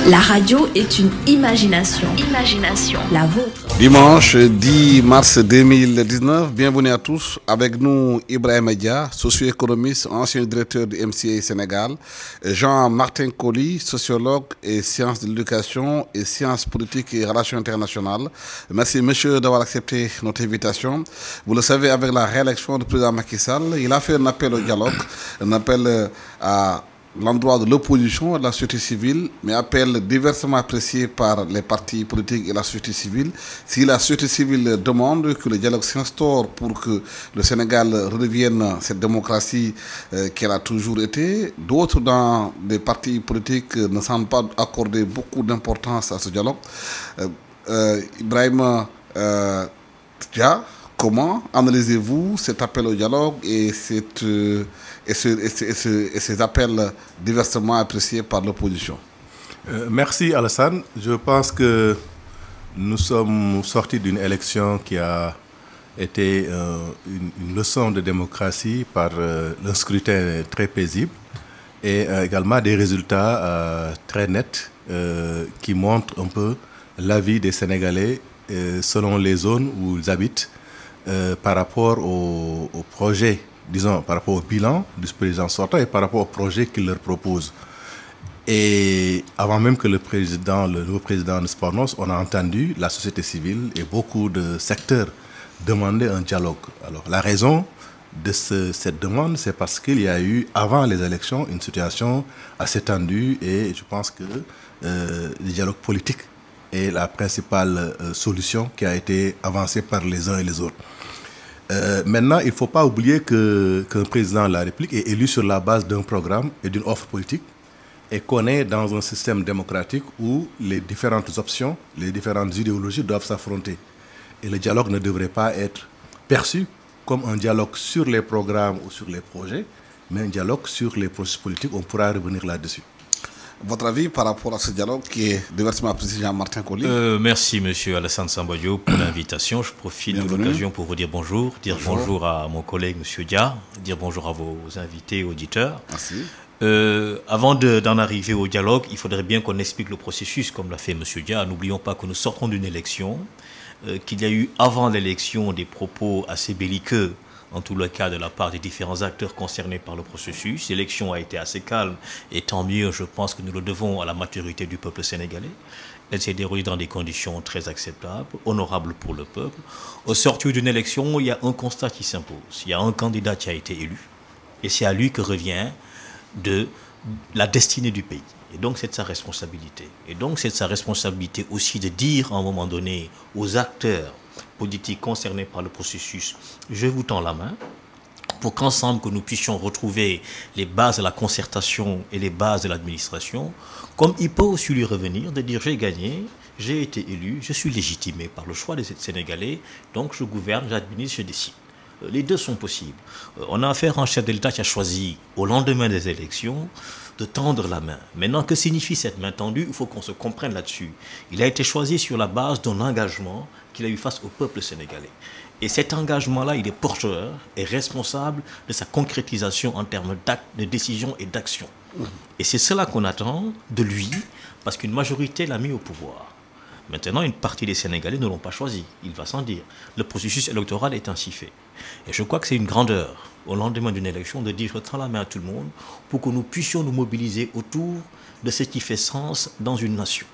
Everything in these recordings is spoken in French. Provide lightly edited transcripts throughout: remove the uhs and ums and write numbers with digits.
La radio est une imagination. Imagination. La vôtre. Dimanche 10 mars 2019, bienvenue à tous. Avec nous, Ibrahima Dia, socio-économiste, ancien directeur du MCA Sénégal. Jean-Martin Colly, sociologue et sciences de l'éducation et sciences politiques et relations internationales. Merci, monsieur, d'avoir accepté notre invitation. Vous le savez, avec la réélection du président Macky Sall, il a fait un appel au dialogue, un appel à l'endroit de l'opposition et de la société civile, mais appel diversement apprécié par les partis politiques et la société civile. Si la société civile demande que le dialogue s'instaure pour que le Sénégal redevienne cette démocratie qu'elle a toujours été, d'autres dans les partis politiques ne semblent pas accorder beaucoup d'importance à ce dialogue. Ibrahima Dia, comment analysez-vous cet appel au dialogue et ces appels diversement appréciés par l'opposition? Merci Alassane. Je pense que nous sommes sortis d'une élection qui a été une leçon de démocratie par un scrutin très paisible et également des résultats très nets qui montrent un peu l'avis des Sénégalais selon les zones où ils habitent par rapport au projet, disons, par rapport au bilan du président sortant et par rapport au projet qu'il leur propose. Et avant même que le nouveau président ne se prononce, on a entendu la société civile et beaucoup de secteurs demander un dialogue. Alors, la raison de cette demande, c'est parce qu'il y a eu, avant les élections, une situation assez tendue et je pense que le dialogue politique est la principale solution qui a été avancée par les uns et les autres. Maintenant, il ne faut pas oublier qu'un président de la République est élu sur la base d'un programme et d'une offre politique et qu'on est dans un système démocratique où les différentes options, les différentes idéologies doivent s'affronter. Et le dialogue ne devrait pas être perçu comme un dialogue sur les programmes ou sur les projets, mais un dialogue sur les processus politiques. On pourra revenir là-dessus. Votre avis par rapport à ce dialogue qui est diversement apprécié, Jean-Martin Colly? Merci, monsieur Alassane Sambadio, pour l'invitation. Je profite de l'occasion pour vous dire bonjour bonjour à mon collègue, monsieur Dia, dire bonjour à vos invités, auditeurs. Merci. Avant d'en arriver au dialogue, il faudrait bien qu'on explique le processus, comme l'a fait monsieur Dia. N'oublions pas que nous sortons d'une élection, qu'il y a eu avant l'élection des propos assez belliqueux, en tout le cas de la part des différents acteurs concernés par le processus. L'élection a été assez calme et tant mieux, je pense que nous le devons à la maturité du peuple sénégalais. Elle s'est déroulée dans des conditions très acceptables, honorables pour le peuple. Au sortir d'une élection, il y a un constat qui s'impose. Il y a un candidat qui a été élu et c'est à lui que revient de la destinée du pays. Et donc c'est sa responsabilité. Et donc c'est sa responsabilité aussi de dire à un moment donné aux acteurs politiques concernés par le processus, je vous tends la main pour qu'ensemble que nous puissions retrouver les bases de la concertation et les bases de l'administration, comme il peut aussi lui revenir de dire j'ai gagné, j'ai été élu, je suis légitimé par le choix des Sénégalais, donc je gouverne, j'administre, je décide. Les deux sont possibles. On a affaire à un chef de l'État qui a choisi, au lendemain des élections, de tendre la main. Maintenant, que signifie cette main tendue? Il faut qu'on se comprenne là-dessus. Il a été choisi sur la base d'un engagement qu'il a eu face au peuple sénégalais. Et cet engagement-là, il est porteur et responsable de sa concrétisation en termes d'actes, de décisions et d'actions. Et c'est cela qu'on attend de lui, parce qu'une majorité l'a mis au pouvoir. Maintenant, une partie des Sénégalais ne l'ont pas choisi, il va sans dire. Le processus électoral est ainsi fait. Et je crois que c'est une grandeur, au lendemain d'une élection, de dire je tends la main à tout le monde pour que nous puissions nous mobiliser autour de ce qui fait sens dans une nation.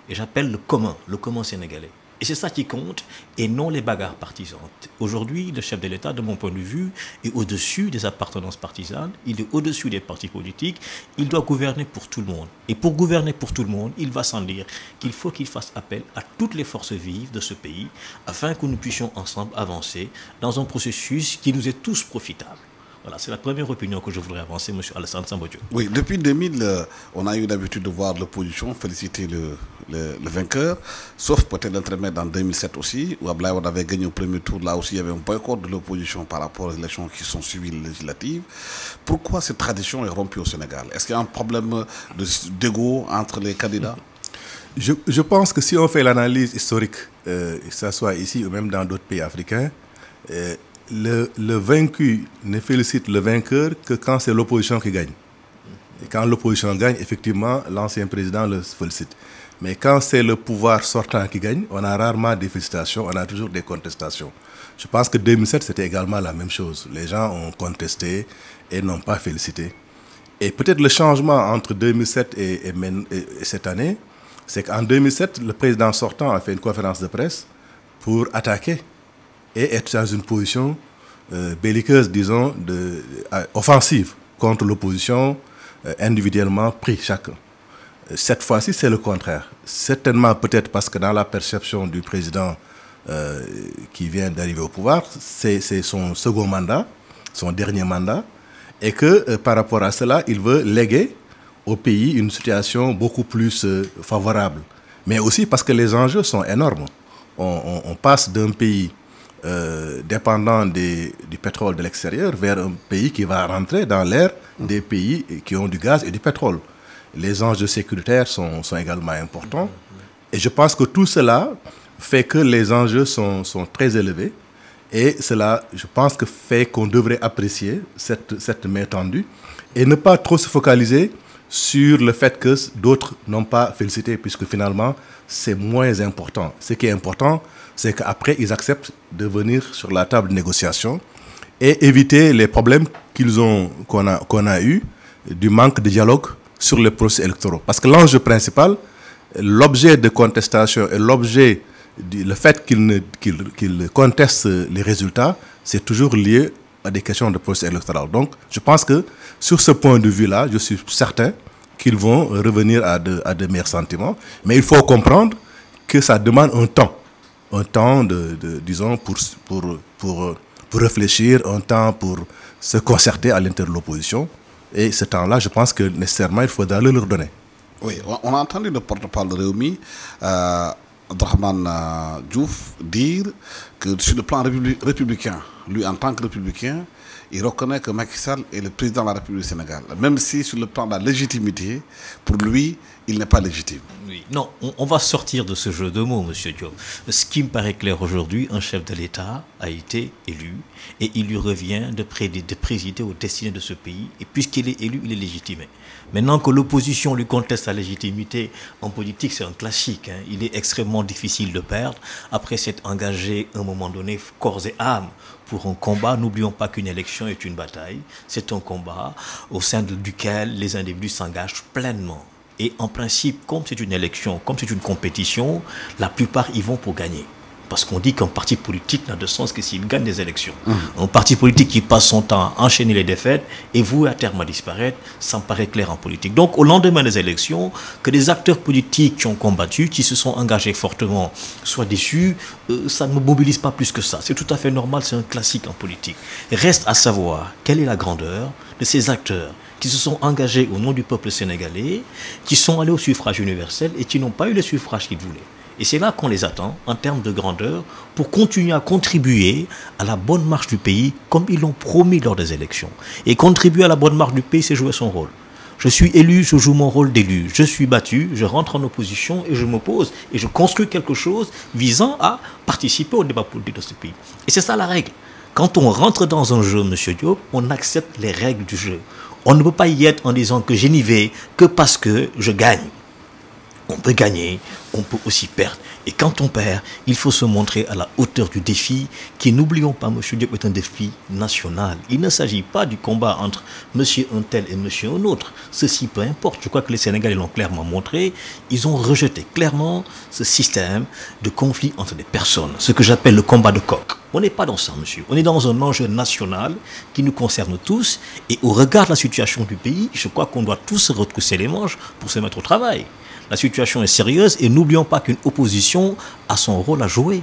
Et j'appelle le commun sénégalais. Et c'est ça qui compte, et non les bagarres partisanes. Aujourd'hui, le chef de l'État, de mon point de vue, est au-dessus des appartenances partisanes, il est au-dessus des partis politiques, il doit gouverner pour tout le monde. Et pour gouverner pour tout le monde, il va sans dire qu'il faut qu'il fasse appel à toutes les forces vives de ce pays, afin que nous puissions ensemble avancer dans un processus qui nous est tous profitable. Voilà, c'est la première opinion que je voudrais avancer, M. Alassane Sambadio. Oui, depuis 2000, on a eu l'habitude de voir l'opposition féliciter le vainqueur, sauf peut-être l'intermède en 2007 aussi, où Abdoulaye Wade avait gagné au premier tour. Là aussi, il y avait un boycott de l'opposition par rapport aux élections qui sont suivies les législatives. Pourquoi cette tradition est rompue au Sénégal? Est-ce qu'il y a un problème d'ego entre les candidats? Je pense que si on fait l'analyse historique, que ce soit ici ou même dans d'autres pays africains, le vaincu ne félicite le vainqueur que quand c'est l'opposition qui gagne. Et quand l'opposition gagne, effectivement, l'ancien président le félicite. Mais quand c'est le pouvoir sortant qui gagne, on a rarement des félicitations, on a toujours des contestations. Je pense que 2007, c'était également la même chose. Les gens ont contesté et n'ont pas félicité. Et peut-être le changement entre 2007 et cette année, c'est qu'en 2007, le président sortant a fait une conférence de presse pour attaquer et être dans une position belliqueuse, disons, offensive contre l'opposition, individuellement pris chacun. Cette fois-ci, c'est le contraire. Certainement, peut-être parce que dans la perception du président qui vient d'arriver au pouvoir, c'est son second mandat, son dernier mandat, et que par rapport à cela, il veut léguer au pays une situation beaucoup plus favorable. Mais aussi parce que les enjeux sont énormes. On passe d'un pays dépendant du pétrole de l'extérieur vers un pays qui va rentrer dans l'ère des pays qui ont du gaz et du pétrole. Les enjeux sécuritaires sont également importants. Et je pense que tout cela fait que les enjeux sont très élevés. Et cela, je pense que fait qu'on devrait apprécier cette main tendue et ne pas trop se focaliser sur le fait que d'autres n'ont pas félicité, puisque finalement, c'est moins important. Ce qui est important, c'est qu'après, ils acceptent de venir sur la table de négociation et éviter les problèmes qu'on a eu du manque de dialogue sur les processus électoraux. Parce que l'enjeu principal, l'objet de contestation et l'objet, le fait qu'il conteste les résultats, c'est toujours lié à des questions de processus électoral. Donc, je pense que sur ce point de vue-là, je suis certain qu'ils vont revenir à de meilleurs sentiments. Mais il faut comprendre que ça demande un temps disons, pour réfléchir, un temps pour se concerter à l'intérieur de l'opposition. Et ce temps-là, je pense que nécessairement, il faudra le leur donner. Oui, on a entendu le porte-parole de Rewmi, Abdourahmane Diouf, dire que sur le plan républicain, lui en tant que républicain, il reconnaît que Macky Sall est le président de la République du Sénégal. Même si sur le plan de la légitimité, pour lui, il n'est pas légitime. Oui. Non, on va sortir de ce jeu de mots, M. Diop. Ce qui me paraît clair aujourd'hui, un chef de l'État a été élu et il lui revient de présider aux destinées de ce pays. Et puisqu'il est élu, il est légitimé. Maintenant que l'opposition lui conteste sa légitimité en politique, c'est un classique. Hein. Il est extrêmement difficile de perdre. Après s'être engagé à un moment donné, corps et âme, pour un combat, n'oublions pas qu'une élection est une bataille. C'est un combat au sein duquel les individus s'engagent pleinement. Et en principe, comme c'est une élection, comme c'est une compétition, la plupart y vont pour gagner. Parce qu'on dit qu'un parti politique n'a de sens que s'il gagne des élections. Un parti politique qui passe son temps à enchaîner les défaites et voué à terme à disparaître, ça me paraît clair en politique. Donc au lendemain des élections, que des acteurs politiques qui ont combattu, qui se sont engagés fortement, soient déçus, ça ne me mobilise pas plus que ça. C'est tout à fait normal, c'est un classique en politique. Reste à savoir quelle est la grandeur de ces acteurs qui se sont engagés au nom du peuple sénégalais, qui sont allés au suffrage universel et qui n'ont pas eu le suffrage qu'ils voulaient. Et c'est là qu'on les attend, en termes de grandeur, pour continuer à contribuer à la bonne marche du pays, comme ils l'ont promis lors des élections. Et contribuer à la bonne marche du pays, c'est jouer son rôle. Je suis élu, je joue mon rôle d'élu. Je suis battu, je rentre en opposition et je m'oppose. Et je construis quelque chose visant à participer au débat politique de ce pays. Et c'est ça la règle. Quand on rentre dans un jeu, M. Diop, on accepte les règles du jeu. On ne peut pas y être en disant que je n'y vais que parce que je gagne. On peut gagner, on peut aussi perdre. Et quand on perd, il faut se montrer à la hauteur du défi qui, n'oublions pas, M. Diop, est un défi national. Il ne s'agit pas du combat entre M. un tel et M. un autre. Ceci, peu importe. Je crois que les Sénégalais l'ont clairement montré. Ils ont rejeté clairement ce système de conflit entre des personnes. Ce que j'appelle le combat de coq. On n'est pas dans ça, monsieur. On est dans un enjeu national qui nous concerne tous. Et au regard de la situation du pays, je crois qu'on doit tous se retrousser les manches pour se mettre au travail. La situation est sérieuse et n'oublions pas qu'une opposition a son rôle à jouer.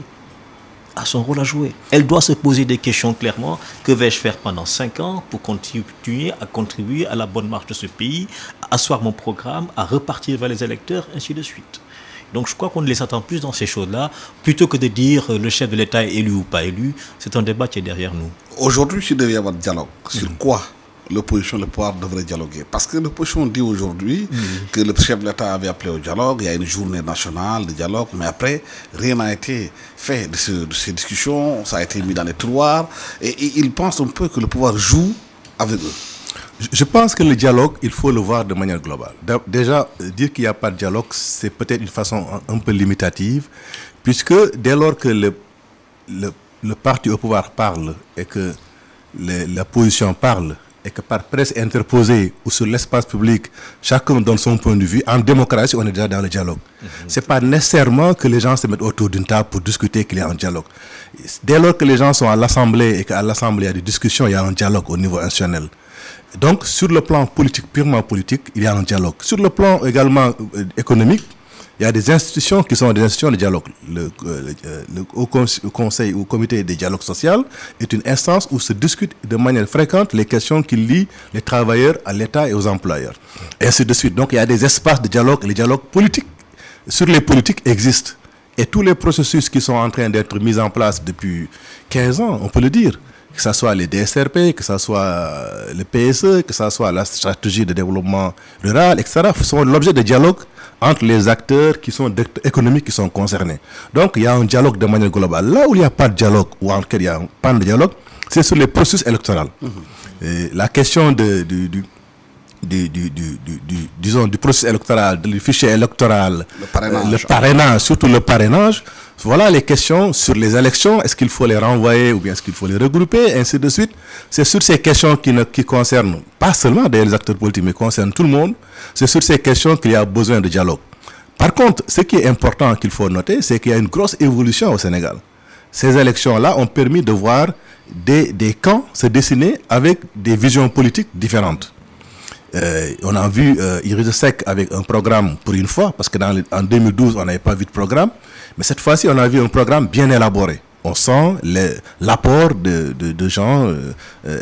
A son rôle à jouer. Elle doit se poser des questions clairement. Que vais-je faire pendant 5 ans pour continuer à contribuer à la bonne marche de ce pays, à asseoir mon programme, à repartir vers les électeurs, ainsi de suite. Donc je crois qu'on les attend plus dans ces choses-là, plutôt que de dire le chef de l'État est élu ou pas élu. C'est un débat qui est derrière nous. Aujourd'hui, il devait y avoir dialogue. Sur quoi l'opposition, le pouvoir devrait dialoguer? Parce que l'opposition dit aujourd'hui que le chef de l'État avait appelé au dialogue, il y a une journée nationale de dialogue, mais après, rien n'a été fait de ces discussions, ça a été mis dans les tiroirs, et ils pensent un peu que le pouvoir joue avec eux. Je pense que le dialogue, il faut le voir de manière globale. Déjà, dire qu'il n'y a pas de dialogue, c'est peut-être une façon un peu limitative, puisque dès lors que le parti au pouvoir parle et que la position parle, et que par presse interposée ou sur l'espace public, chacun donne son point de vue, en démocratie, on est déjà dans le dialogue. Ce n'est pas nécessairement que les gens se mettent autour d'une table pour discuter qu'il y a un dialogue. Dès lors que les gens sont à l'Assemblée et qu'à l'Assemblée, il y a des discussions, il y a un dialogue au niveau institutionnel. Donc, sur le plan politique, purement politique, il y a un dialogue. Sur le plan également économique, il y a des institutions qui sont des institutions de dialogue. Le Haut Conseil ou Comité de dialogue social est une instance où se discutent de manière fréquente les questions qui lient les travailleurs à l'État et aux employeurs. Et ainsi de suite. Donc il y a des espaces de dialogue et les dialogues politiques. Sur les politiques existent. Et tous les processus qui sont en train d'être mis en place depuis 15 ans, on peut le dire, que ce soit les DSRP, que ce soit le PSE, que ce soit la stratégie de développement rural, etc., sont l'objet de dialogue entre les acteurs économiques qui sont concernés. Donc, il y a un dialogue de manière globale. Là où il n'y a pas de dialogue, ou en tout cas il y a pas de dialogue, c'est sur les processus électoraux. Et la question du processus électoral, du fichier électoral, le parrainage, surtout le parrainage, voilà les questions sur les élections. Est-ce qu'il faut les renvoyer ou bien est-ce qu'il faut les regrouper, ainsi de suite. C'est sur ces questions qui concernent pas seulement les acteurs politiques, mais concernent tout le monde. C'est sur ces questions qu'il y a besoin de dialogue. Par contre, ce qui est important qu'il faut noter, c'est qu'il y a une grosse évolution au Sénégal. Ces élections-là ont permis de voir des camps se dessiner avec des visions politiques différentes. On a vu Idrissa Seck avec un programme pour une fois, parce qu'en 2012, on n'avait pas vu de programme. Mais cette fois-ci, on a vu un programme bien élaboré. On sent l'apport de gens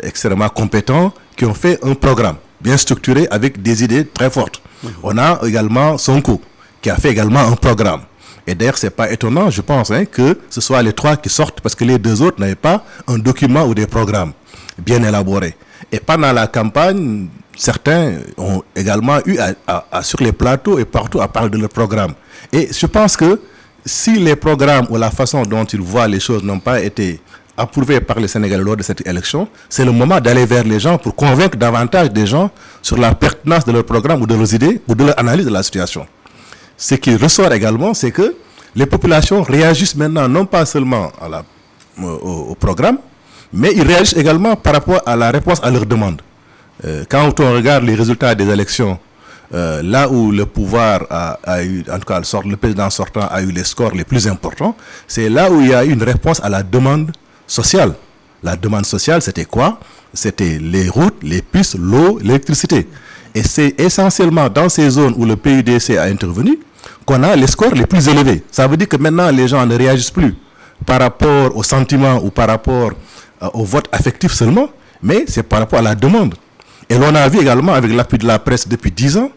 extrêmement compétents qui ont fait un programme bien structuré avec des idées très fortes. On a également Sonko qui a fait également un programme. Et d'ailleurs, ce n'est pas étonnant, je pense, que ce soit les trois qui sortent parce que les deux autres n'avaient pas un document ou des programmes bien élaborés. Et pendant la campagne, certains ont également eu sur les plateaux et partout à parler de leur programme. Et je pense que si les programmes ou la façon dont ils voient les choses n'ont pas été approuvés par les Sénégalais lors de cette élection, c'est le moment d'aller vers les gens pour convaincre davantage des gens sur la pertinence de leur programme ou de leurs idées ou de leur analyse de la situation. Ce qui ressort également, c'est que les populations réagissent maintenant non pas seulement au programme, mais ils réagissent également par rapport à la réponse à leurs demandes. Quand on regarde les résultats des élections, là où le pouvoir a eu, en tout cas le président sortant a eu les scores les plus importants, c'est là où il y a eu une réponse à la demande sociale. La demande sociale, c'était quoi? C'était les routes, les pistes, l'eau, l'électricité. Et c'est essentiellement dans ces zones où le PUDC a intervenu qu'on a les scores les plus élevés. Ça veut dire que maintenant, les gens ne réagissent plus par rapport au sentiment ou par rapport au vote affectif seulement, mais c'est par rapport à la demande. Et l'on a vu également, avec l'appui de la presse depuis 10 ans,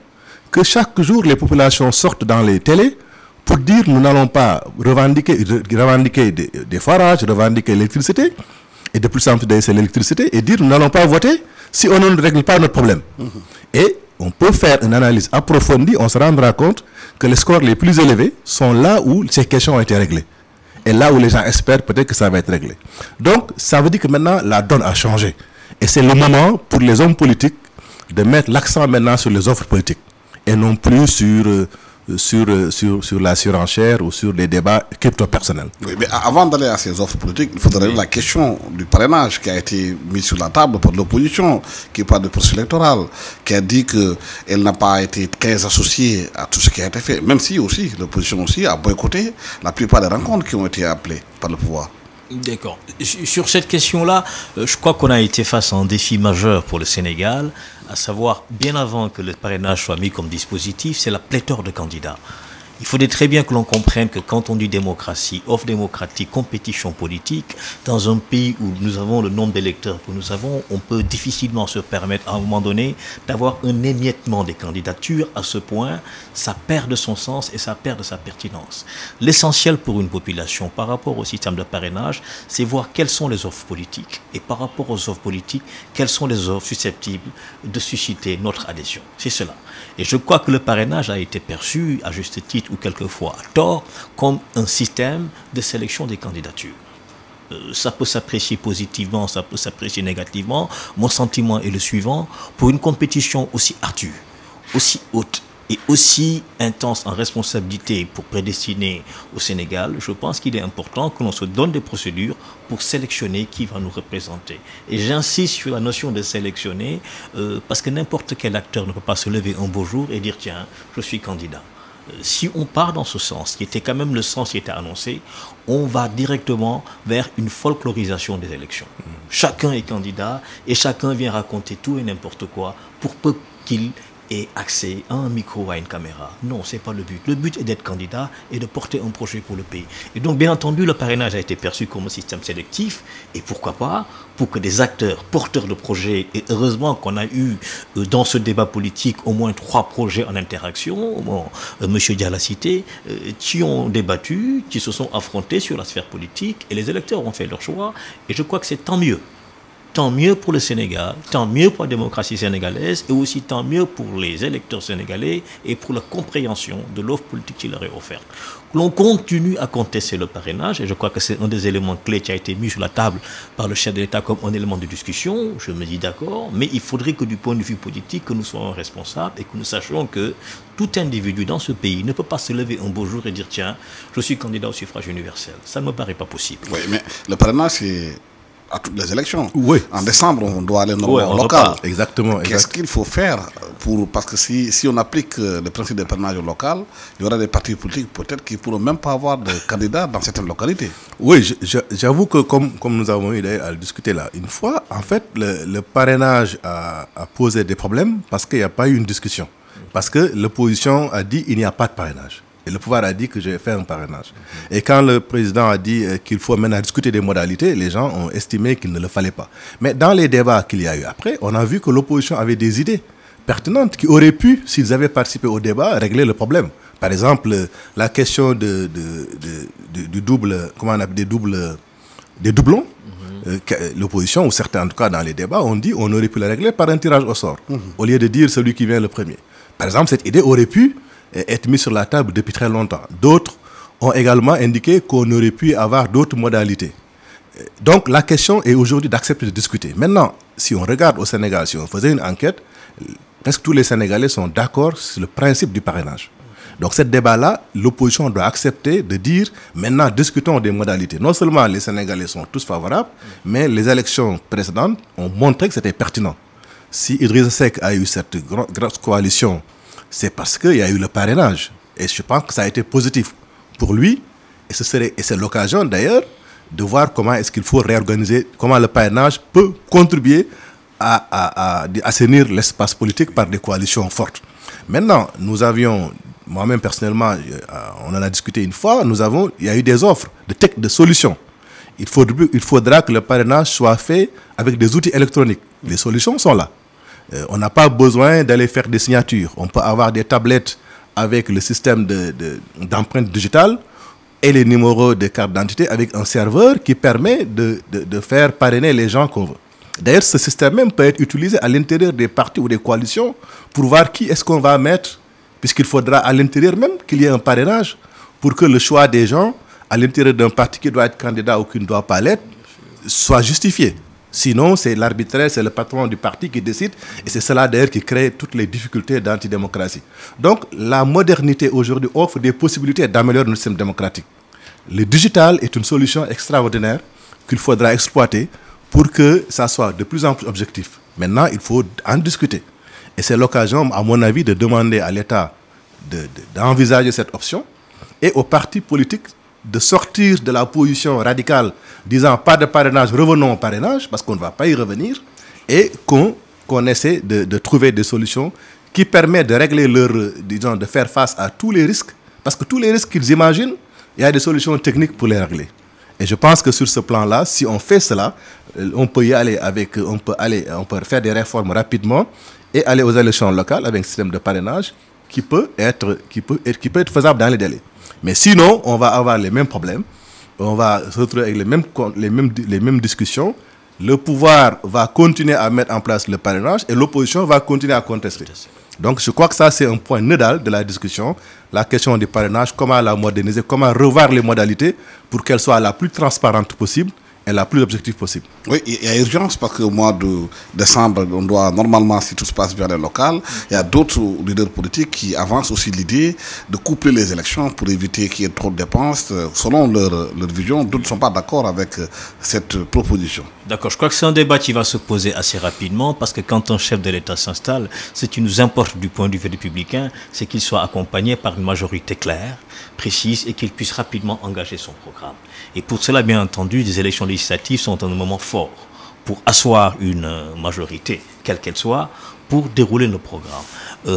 que chaque jour, les populations sortent dans les télés pour dire nous n'allons pas revendiquer des forages, revendiquer l'électricité, et de plus en plus c'est l'électricité, et dire nous n'allons pas voter si on ne règle pas notre problème. Et on peut faire une analyse approfondie, on se rendra compte que les scores les plus élevés sont là où ces questions ont été réglées. Et là où les gens espèrent peut-être que ça va être réglé. Donc, ça veut dire que maintenant, la donne a changé. Et c'est le moment pour les hommes politiques de mettre l'accent maintenant sur les offres politiques et non plus sur la surenchère ou sur les débats crypto-personnels. Oui, mais avant d'aller à ces offres politiques, il faudrait la question du parrainage qui a été mise sur la table par l'opposition, qui parle de processus électoral, qui a dit qu'elle n'a pas été très associée à tout ce qui a été fait, même si aussi l'opposition aussi a boycotté la plupart des rencontres qui ont été appelées par le pouvoir. D'accord. Sur cette question-là, je crois qu'on a été face à un défi majeur pour le Sénégal, à savoir, bien avant que le parrainage soit mis comme dispositif, c'est la pléthore de candidats. Il faudrait très bien que l'on comprenne que quand on dit démocratie, offre démocratique, compétition politique, dans un pays où nous avons le nombre d'électeurs que nous avons, on peut difficilement se permettre à un moment donné d'avoir un émiettement des candidatures à ce point, ça perd de son sens et ça perd de sa pertinence. L'essentiel pour une population par rapport au système de parrainage, c'est voir quelles sont les offres politiques et par rapport aux offres politiques, quelles sont les offres susceptibles de susciter notre adhésion. C'est cela. Et je crois que le parrainage a été perçu, à juste titre ou quelquefois à tort, comme un système de sélection des candidatures. Ça peut s'apprécier positivement, ça peut s'apprécier négativement. Mon sentiment est le suivant. Pour une compétition aussi ardue, aussi haute et aussi intense en responsabilité pour prédestiner au Sénégal, je pense qu'il est important que l'on se donne des procédures pour sélectionner qui va nous représenter. Et j'insiste sur la notion de sélectionner parce que n'importe quel acteur ne peut pas se lever un beau jour et dire « Tiens, je suis candidat ». Si on part dans ce sens, qui était quand même le sens qui était annoncé, on va directement vers une folklorisation des élections. Chacun est candidat et chacun vient raconter tout et n'importe quoi pour peu qu'il ait accès à un micro, à une caméra. Non, ce n'est pas le but. Le but est d'être candidat et de porter un projet pour le pays. Et donc, bien entendu, le parrainage a été perçu comme un système sélectif. Et pourquoi pas, pour que des acteurs porteurs de projets, et heureusement qu'on a eu dans ce débat politique au moins 3 projets en interaction, bon, M. Dia l'a cité, qui ont débattu, qui se sont affrontés sur la sphère politique, et les électeurs ont fait leur choix. Et je crois que c'est tant mieux. Tant mieux pour le Sénégal, tant mieux pour la démocratie sénégalaise et aussi tant mieux pour les électeurs sénégalais et pour la compréhension de l'offre politique qui leur est offerte. L'on continue à contester le parrainage et je crois que c'est un des éléments clés qui a été mis sur la table par le chef de l'État comme un élément de discussion. Je me dis d'accord, mais il faudrait que du point de vue politique, que nous soyons responsables et que nous sachions que tout individu dans ce pays ne peut pas se lever un beau jour et dire tiens, je suis candidat au suffrage universel. Ça ne me paraît pas possible. Oui, mais le parrainage, c'est à toutes les élections. Oui. En décembre, on doit aller au local. Exactement. Qu'est-ce qu'il faut faire pour... Parce que si on applique le principe de parrainage au local, il y aura des partis politiques peut-être qui ne pourront même pas avoir de candidats dans certaines localités. Oui, j'avoue que comme nous avons eu à le discuter là une fois, en fait, le parrainage a posé des problèmes parce qu'il n'y a pas eu une discussion. Parce que l'opposition a dit qu'il n'y a pas de parrainage. Et le pouvoir a dit que je vais faire un parrainage. Et quand le président a dit qu'il faut maintenant discuter des modalités, les gens ont estimé qu'il ne le fallait pas. Mais dans les débats qu'il y a eu après, on a vu que l'opposition avait des idées pertinentes qui auraient pu, s'ils avaient participé au débat, régler le problème. Par exemple, la question du double, comment on appelle, des doublons. L'opposition, ou certains en tout cas dans les débats, ont dit qu'on aurait pu le régler par un tirage au sort, au lieu de dire celui qui vient le premier. Par exemple, cette idée aurait pu être mise sur la table depuis très longtemps. D'autres ont également indiqué qu'on aurait pu avoir d'autres modalités. Donc la question est aujourd'hui d'accepter de discuter. Maintenant, si on regarde au Sénégal, si on faisait une enquête, presque tous les Sénégalais sont d'accord sur le principe du parrainage. Donc ce débat-là, l'opposition doit accepter de dire, maintenant discutons des modalités. Non seulement les Sénégalais sont tous favorables, mais les élections précédentes ont montré que c'était pertinent. Si Idrissa Seck a eu cette grosse coalition, c'est parce qu'il y a eu le parrainage. Et je pense que ça a été positif pour lui. Et c'est l'occasion d'ailleurs de voir comment est-ce qu'il faut réorganiser, comment le parrainage peut contribuer à assainir l'espace politique par des coalitions fortes. Maintenant, nous avions, moi-même personnellement, on en a discuté une fois, il y a eu des offres de solutions. Il faudra que le parrainage soit fait avec des outils électroniques. Les solutions sont là. On n'a pas besoin d'aller faire des signatures. On peut avoir des tablettes avec le système d'empreinte digitale et les numéros de carte d'identité avec un serveur qui permet de faire parrainer les gens qu'on veut. D'ailleurs, ce système même peut être utilisé à l'intérieur des partis ou des coalitions pour voir qui est-ce qu'on va mettre, puisqu'il faudra à l'intérieur même qu'il y ait un parrainage pour que le choix des gens à l'intérieur d'un parti qui doit être candidat ou qui ne doit pas l'être soit justifié. Sinon, c'est l'arbitraire, c'est le patron du parti qui décide. Et c'est cela d'ailleurs qui crée toutes les difficultés d'antidémocratie. Donc, la modernité aujourd'hui offre des possibilités d'améliorer notre système démocratique. Le digital est une solution extraordinaire qu'il faudra exploiter pour que ça soit de plus en plus objectif. Maintenant, il faut en discuter. Et c'est l'occasion, à mon avis, de demander à l'État d'envisager cette option et aux partis politiques de sortir de la position radicale disant pas de parrainage, revenons au parrainage, parce qu'on ne va pas y revenir, et qu'on essaie de trouver des solutions qui permettent de régler de faire face à tous les risques, parce que tous les risques qu'ils imaginent, il y a des solutions techniques pour les régler. Et je pense que sur ce plan-là, si on fait cela, on peut y aller on peut faire des réformes rapidement et aller aux élections locales avec un système de parrainage qui peut être faisable dans les délais. Mais sinon, on va avoir les mêmes problèmes, on va se retrouver avec les mêmes discussions. Le pouvoir va continuer à mettre en place le parrainage et l'opposition va continuer à contester. Donc je crois que ça c'est un point nodal de la discussion, la question du parrainage, comment la moderniser, comment revoir les modalités pour qu'elles soient la plus transparentes possible est la plus objective possible. Oui, il y a urgence parce qu'au mois de décembre, on doit normalement, si tout se passe bien, les locales. Il y a d'autres leaders politiques qui avancent aussi l'idée de coupler les élections pour éviter qu'il y ait trop de dépenses. Selon leur vision, d'autres ne sont pas d'accord avec cette proposition. D'accord, je crois que c'est un débat qui va se poser assez rapidement parce que quand un chef de l'État s'installe, ce qui nous importe du point de vue républicain, c'est qu'il soit accompagné par une majorité claire, précise et qu'il puisse rapidement engager son programme. Et pour cela, bien entendu, des élections législatives sont un moment fort pour asseoir une majorité, quelle qu'elle soit, pour dérouler le programme.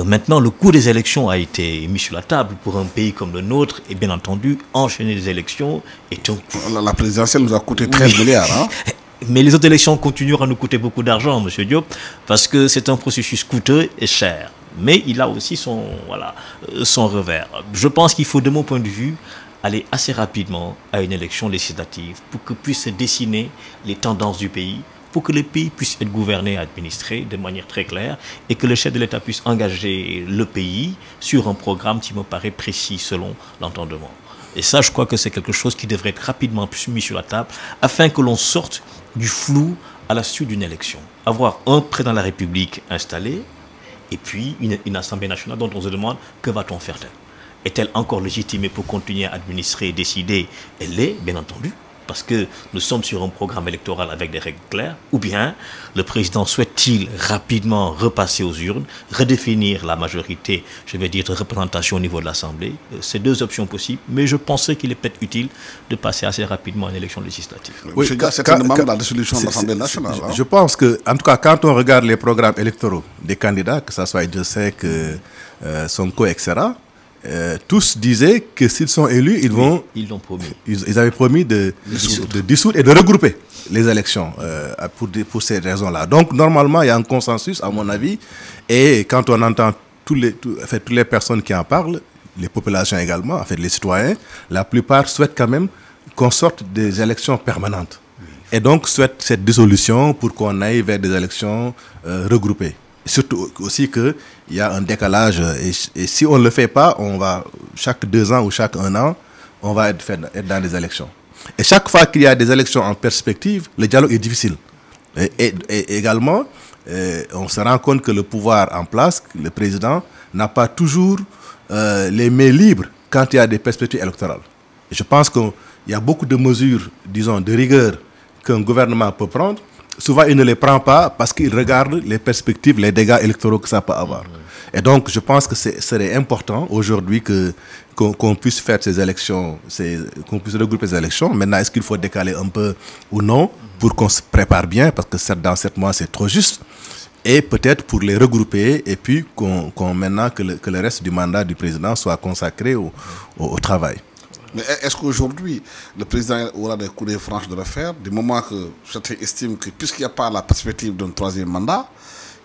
Maintenant, le coût des élections a été mis sur la table pour un pays comme le nôtre et bien entendu, enchaîner les élections est un coût. La présidentielle nous a coûté 13 milliards. Hein? Mais les autres élections continueront à nous coûter beaucoup d'argent, M. Diop, parce que c'est un processus coûteux et cher. Mais il a aussi son revers. Je pense qu'il faut, de mon point de vue, aller assez rapidement à une élection législative pour que puissent se dessiner les tendances du pays, pour que le pays puisse être gouverné et administré de manière très claire et que le chef de l'État puisse engager le pays sur un programme qui me paraît précis selon l'entendement. Et ça, je crois que c'est quelque chose qui devrait être rapidement mis sur la table afin que l'on sorte du flou à la suite d'une élection. Avoir un président de la République installé et puis une Assemblée nationale dont on se demande que va-t-on faire d'elle. Est-elle encore légitimée pour continuer à administrer et décider? Elle l'est, bien entendu, parce que nous sommes sur un programme électoral avec des règles claires, ou bien le président souhaite-t-il rapidement repasser aux urnes, redéfinir la majorité, je vais dire, de représentation au niveau de l'Assemblée. C'est deux options possibles, mais je pensais qu'il est peut-être utile de passer assez rapidement à une élection législative. Oui, c'est certainement la dissolution de l'Assemblée nationale. Je pense que, en tout cas, quand on regarde les programmes électoraux des candidats, que ce soit Idrissseck, Sonko, etc., tous disaient que s'ils sont élus, ils avaient promis de dissoudre et de regrouper les élections pour ces raisons-là. Donc, normalement, il y a un consensus, à mon avis, et quand on entend toutes les personnes qui en parlent, les populations également, en fait, les citoyens, la plupart souhaitent quand même qu'on sorte des élections permanentes. Et donc, souhaitent cette dissolution pour qu'on aille vers des élections regroupées. Surtout aussi qu'il y a un décalage et si on ne le fait pas, on va chaque 2 ans ou chaque 1 an, on va être dans des élections. Et chaque fois qu'il y a des élections en perspective, le dialogue est difficile. Et également, on se rend compte que le pouvoir en place, le président, n'a pas toujours les mains libres quand il y a des perspectives électorales. Et je pense qu'il y a beaucoup de mesures, disons, de rigueur qu'un gouvernement peut prendre. Souvent, il ne les prend pas parce qu'il regarde les perspectives, les dégâts électoraux que ça peut avoir. Et donc, je pense que ce serait important aujourd'hui qu'on puisse faire ces élections, qu'on puisse regrouper ces élections. Maintenant, est-ce qu'il faut décaler un peu ou non pour qu'on se prépare bien, parce que dans 7 mois, c'est trop juste. Et peut-être pour les regrouper et puis maintenant que le reste du mandat du président soit consacré au travail. Mais est-ce qu'aujourd'hui, le président aura des courées franches de le faire, du moment que certains estiment que, puisqu'il n'y a pas la perspective d'un 3e mandat,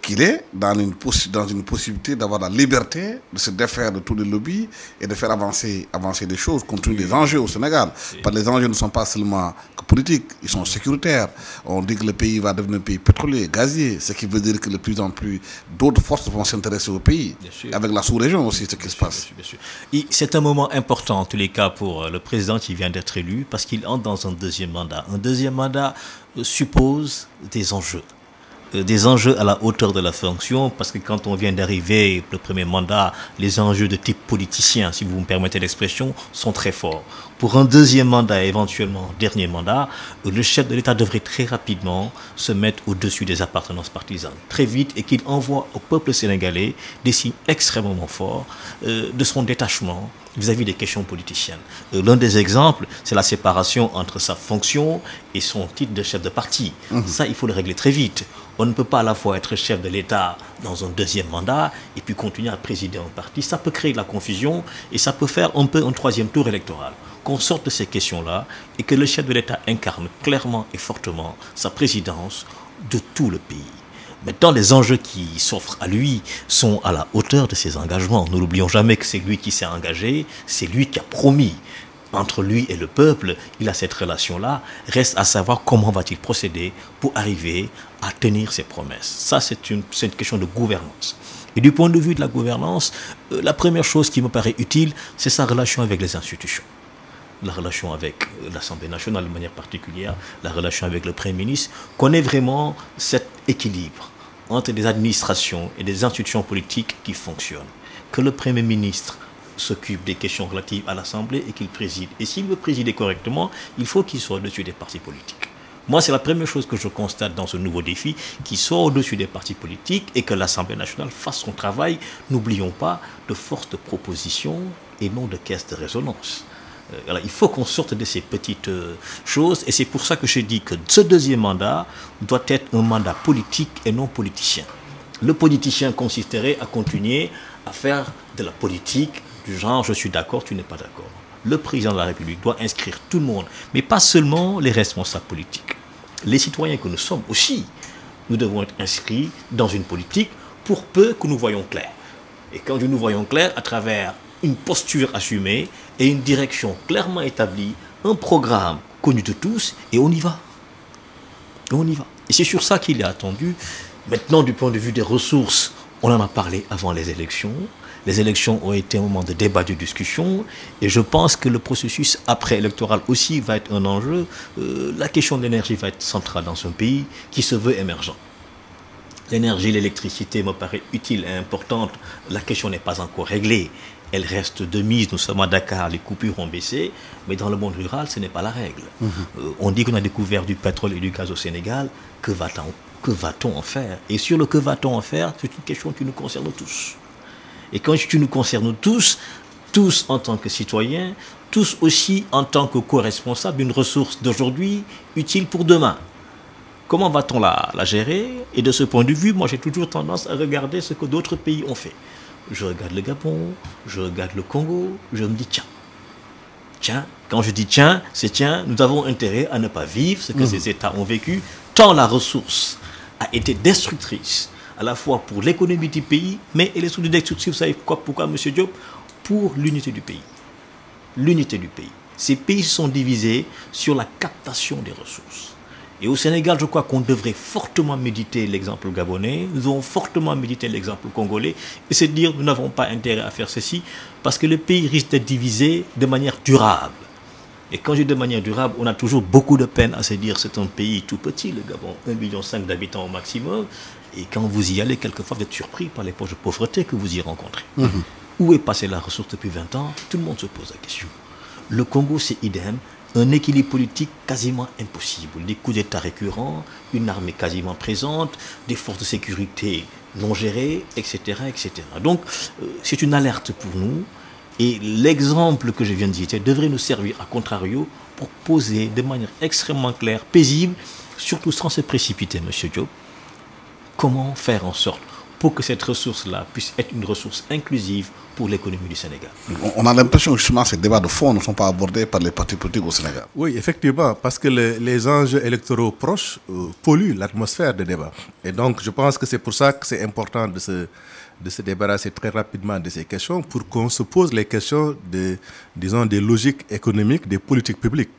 qu'il est dans une possibilité d'avoir la liberté de se défaire de tous les lobbies et de faire avancer des choses compte tenu des enjeux au Sénégal. Parce que les enjeux ne sont pas seulement que politiques, ils sont sécuritaires. On dit que le pays va devenir un pays pétrolier, gazier, ce qui veut dire que de plus en plus d'autres forces vont s'intéresser au pays, avec la sous-région aussi, ce qui se passe. Bien sûr. C'est un moment important, en tous les cas, pour le président qui vient d'être élu, parce qu'il entre dans un 2e mandat. Un 2e mandat suppose des enjeux. Des enjeux à la hauteur de la fonction, parce que quand on vient d'arriver, le 1er mandat, les enjeux de type politicien, si vous me permettez l'expression, sont très forts. Pour un 2e mandat, éventuellement dernier mandat, le chef de l'État devrait très rapidement se mettre au-dessus des appartenances partisanes. Très vite, et qu'il envoie au peuple sénégalais des signes extrêmement forts de son détachement vis-à-vis des questions politiciennes. L'un des exemples, c'est la séparation entre sa fonction et son titre de chef de parti. Ça, il faut le régler très vite. On ne peut pas à la fois être chef de l'État dans un 2e mandat et puis continuer à présider un parti. Ça peut créer de la confusion et ça peut faire un peu un 3e tour électoral. Qu'on sorte de ces questions-là et que le chef de l'État incarne clairement et fortement sa présidence de tout le pays. Maintenant, les enjeux qui s'offrent à lui sont à la hauteur de ses engagements. Ne l'oublions jamais que c'est lui qui s'est engagé, c'est lui qui a promis. Entre lui et le peuple, il a cette relation-là. Reste à savoir comment va-t-il procéder pour arriver à tenir ses promesses. Ça, c'est une question de gouvernance. Et du point de vue de la gouvernance, la première chose qui me paraît utile, c'est sa relation avec les institutions. la relation avec l'Assemblée nationale de manière particulière, la relation avec le Premier ministre, qu'on ait vraiment cet équilibre entre des administrations et des institutions politiques qui fonctionnent. Que le Premier ministre s'occupe des questions relatives à l'Assemblée et qu'il préside. Et s'il veut présider correctement, il faut qu'il soit au-dessus des partis politiques. Moi, c'est la première chose que je constate dans ce nouveau défi, qu'il soit au-dessus des partis politiques et que l'Assemblée nationale fasse son travail, n'oublions pas, de force de proposition et non de caisse de résonance. Il faut qu'on sorte de ces petites choses et c'est pour ça que je dis que ce deuxième mandat doit être un mandat politique et non politicien. Le politicien consisterait à continuer à faire de la politique du genre je suis d'accord, tu n'es pas d'accord. Le président de la République doit inscrire tout le monde, mais pas seulement les responsables politiques. Les citoyens que nous sommes aussi, nous devons être inscrits dans une politique pour peu que nous voyons clair. Et quand nous voyons clair, à travers une posture assumée et une direction clairement établie, un programme connu de tous, et on y va. Et on y va. Et c'est sur ça qu'il est attendu. Maintenant, du point de vue des ressources, on en a parlé avant les élections. Les élections ont été un moment de débat, de discussion, et je pense que le processus après-électoral aussi va être un enjeu. La question de l'énergie va être centrale dans un pays qui se veut émergent. L'énergie, l'électricité me paraît utile et importante. La question n'est pas encore réglée. Elle reste de mise. Nous sommes à Dakar, les coupures ont baissé, mais dans le monde rural, ce n'est pas la règle. On dit qu'on a découvert du pétrole et du gaz au Sénégal. Que va-t-on en faire? Et sur le que va-t-on en faire, c'est une question qui nous concerne tous. Et quand tu nous concernes tous en tant que citoyens, tous aussi en tant que co-responsables d'une ressource d'aujourd'hui utile pour demain. Comment va-t-on la gérer? Et de ce point de vue, moi j'ai toujours tendance à regarder ce que d'autres pays ont fait. Je regarde le Gabon, je regarde le Congo, je me dis tiens, quand je dis tiens, c'est tiens, nous avons intérêt à ne pas vivre ce que ces États ont vécu, tant la ressource a été destructrice, à la fois pour l'économie du pays, mais elle est surtout destructrice, vous savez pourquoi, M. Diop? Pour l'unité du pays. L'unité du pays. Ces pays sont divisés sur la captation des ressources. Et au Sénégal, je crois qu'on devrait fortement méditer l'exemple gabonais, nous devons fortement méditer l'exemple congolais, et se dire nous n'avons pas intérêt à faire ceci, parce que le pays risque d'être divisé de manière durable. Et quand je dis de manière durable, on a toujours beaucoup de peine à se dire c'est un pays tout petit, le Gabon, 1,5 million d'habitants au maximum, et quand vous y allez, quelquefois vous êtes surpris par les poches de pauvreté que vous y rencontrez. Où est passée la ressource depuis 20 ans? Tout le monde se pose la question. Le Congo, c'est idem. Un équilibre politique quasiment impossible, des coups d'État récurrents, une armée quasiment présente, des forces de sécurité non gérées, etc. etc. Donc, c'est une alerte pour nous. Et l'exemple que je viens de citer devrait nous servir, à contrario, pour poser de manière extrêmement claire, paisible, surtout sans se précipiter, M. Diop, comment faire en sorte pour que cette ressource-là puisse être une ressource inclusive pour l'économie du Sénégal. On a l'impression que justement ces débats de fond ne sont pas abordés par les partis politiques au Sénégal. Oui, effectivement, parce que les enjeux électoraux proches polluent l'atmosphère de débat. Et donc, je pense que c'est pour ça que c'est important de se débarrasser très rapidement de ces questions pour qu'on se pose les questions des logiques économiques, des politiques publiques.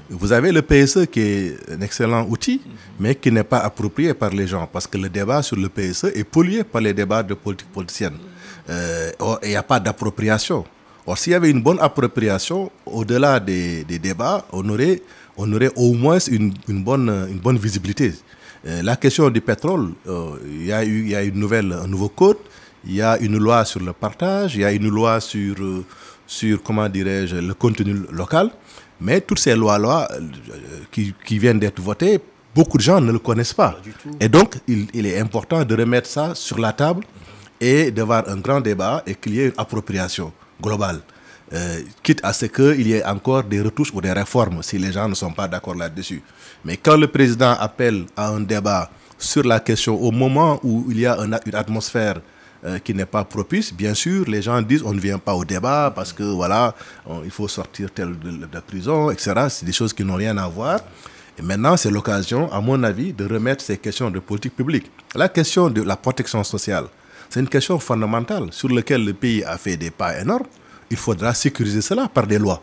Vous avez le PSE qui est un excellent outil, mais qui n'est pas approprié par les gens, parce que le débat sur le PSE est pollué par les débats de politique politicienne. Il n'y a pas d'appropriation. Or, s'il y avait une bonne appropriation, au-delà des débats, on aurait au moins une bonne visibilité. La question du pétrole, il y a un nouveau code, il y a une loi sur le partage, il y a une loi sur comment dirais-je, le contenu local. Mais toutes ces lois-là qui viennent d'être votées, beaucoup de gens ne le connaissent pas. Et donc, il est important de remettre ça sur la table et d'avoir un grand débat et qu'il y ait une appropriation globale. Quitte à ce qu'il y ait encore des retouches ou des réformes si les gens ne sont pas d'accord là-dessus. Mais quand le président appelle à un débat sur la question au moment où il y a une atmosphère qui n'est pas propice, bien sûr, les gens disent on ne vient pas au débat parce que voilà, il faut sortir tel de la prison, etc. C'est des choses qui n'ont rien à voir. Et maintenant, c'est l'occasion, à mon avis, de remettre ces questions de politique publique. La question de la protection sociale, c'est une question fondamentale sur laquelle le pays a fait des pas énormes. Il faudra sécuriser cela par des lois.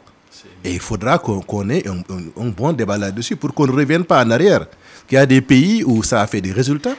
Et il faudra qu'on ait un bon débat là-dessus pour qu'on ne revienne pas en arrière. Il y a des pays où ça a fait des résultats,